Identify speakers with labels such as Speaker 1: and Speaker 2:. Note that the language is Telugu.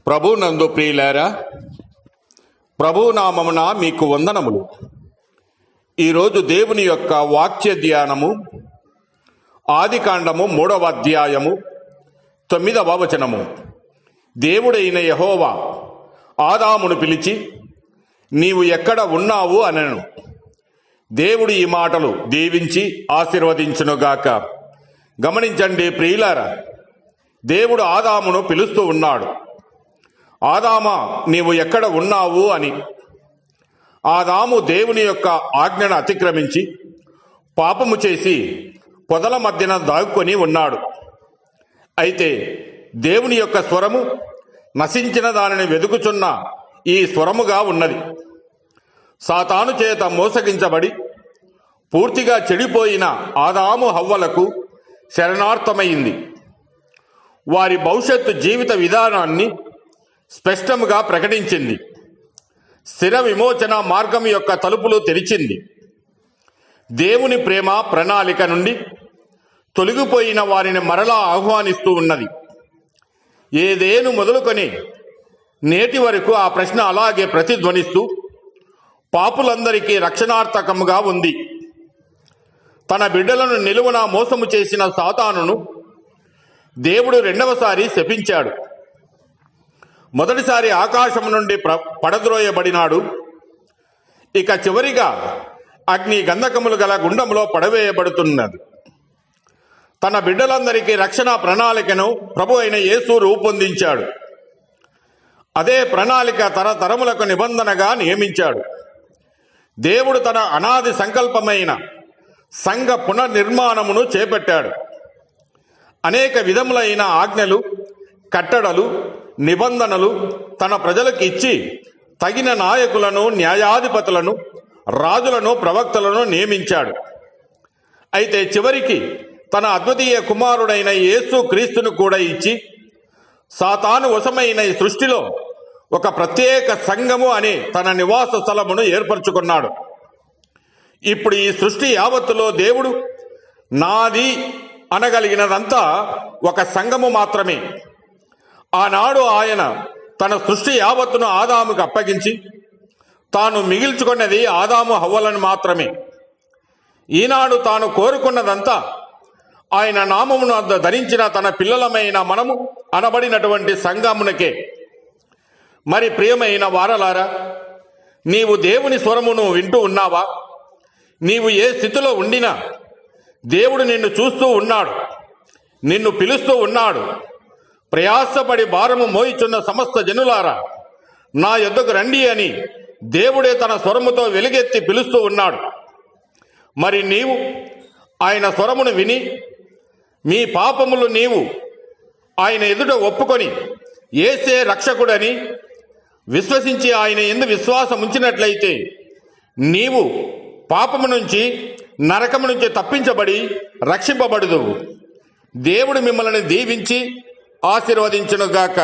Speaker 1: ప్రభునందు ప్రియులారా, ప్రభునామమున మీకు వందనములు. ఈరోజు దేవుని యొక్క వాక్య ధ్యానము ఆదికాండము 3వ అధ్యాయము 9వ వచనము. దేవుడైన యెహోవా ఆదామును పిలిచి, నీవు ఎక్కడ ఉన్నావు అనెను. దేవుడు ఈ మాటలు దీవించి ఆశీర్వదించునుగాక. గమనించండి ప్రియులారా, దేవుడు ఆదామును పిలుస్తూ ఉన్నాడు. ఆదామా, నీవు ఎక్కడ ఉన్నావు అని. ఆదాము దేవుని యొక్క ఆజ్ఞను అతిక్రమించి పాపము చేసి పొదల మధ్యన దాక్కుని ఉన్నాడు. అయితే దేవుని యొక్క స్వరము నశించిన దానిని వెదుకుచున్న ఈ స్వరముగా ఉన్నది. సాతాను చేత మోసగించబడి పూర్తిగా చెడిపోయిన ఆదాము హవ్వలకు శరణార్థమైంది. వారి భవిష్యత్తు జీవిత విధానాన్ని స్పష్టంగా ప్రకటించింది. స్థిర విమోచన మార్గం యొక్క తలుపులు తెరిచింది. దేవుని ప్రేమ ప్రణాళిక నుండి తొలగిపోయిన వారిని మరలా ఆహ్వానిస్తూ ఉన్నది. ఏదేను మొదలుకొని నేటి వరకు ఆ ప్రశ్న అలాగే ప్రతిధ్వనిస్తూ పాపులందరికీ రక్షణార్థకముగా ఉంది. తన బిడ్డలను నిలువున మోసము చేసిన సాతానును దేవుడు రెండవసారి శపించాడు. మొదటిసారి ఆకాశం నుండి పడద్రోయబడినాడు. ఇక చివరిగా అగ్ని గంధకములు గల గుండంలో పడవేయబడుతున్నది. తన బిడ్డలందరికీ రక్షణ ప్రణాళికను ప్రభు అయిన యేసు రూపొందించాడు. అదే ప్రణాళిక తరతరములకు నిబంధనగా నియమించాడు. దేవుడు తన అనాది సంకల్పమైన సంఘ పునర్నిర్మాణమును చేపట్టాడు. అనేక విధములైన ఆజ్ఞలు, కట్టడలు, నిబంధనలు తన ప్రజలకు ఇచ్చి తగిన నాయకులను, న్యాయాధిపతులను, రాజులను, ప్రవక్తలను నియమించాడు. అయితే చివరికి తన అద్వితీయ కుమారుడైన యేసు క్రీస్తును కూడా ఇచ్చి సాతాను వశమైన ఈ సృష్టిలో ఒక ప్రత్యేక సంఘము అనే తన నివాస స్థలమును ఏర్పరచుకున్నాడు. ఇప్పుడు ఈ సృష్టి యావత్తులో దేవుడు నాది అనగలిగినదంతా ఒక సంఘము మాత్రమే. ఆనాడు ఆయన తన సృష్టి యావత్తును ఆదాముకు అప్పగించి తాను మిగిల్చుకున్నది ఆదాము హవ్వలను మాత్రమే. ఈనాడు తాను కోరుకున్నదంతా ఆయన నామమును ధరించిన తన పిల్లలమైన మనము అనబడినటువంటి సంఘమునకే. మరి ప్రియమైన వారలారా, నీవు దేవుని స్వరమును వింటూ ఉన్నావా? నీవు ఏ స్థితిలో ఉండినా దేవుడు నిన్ను చూస్తూ ఉన్నాడు, నిన్ను పిలుస్తూ ఉన్నాడు. ప్రయాసపడి భారము మోయిచున్న సమస్త జనులారా, నా యొద్దకు రండి అని దేవుడే తన స్వరముతో వెలుగెత్తి పిలుస్తూ ఉన్నాడు. మరి నీవు ఆయన స్వరమును విని మీ పాపములు నీవు ఆయన ఎదుట ఒప్పుకొని యేసే రక్షకుడని విశ్వసించి ఆయన యందు విశ్వాసం ఉంచినట్లయితే నీవు పాపము నుంచి, నరకము నుంచి తప్పించబడి రక్షింపబడుదువు. దేవుడు మిమ్మల్ని దీవించి ఆశీర్వదించునుగాక.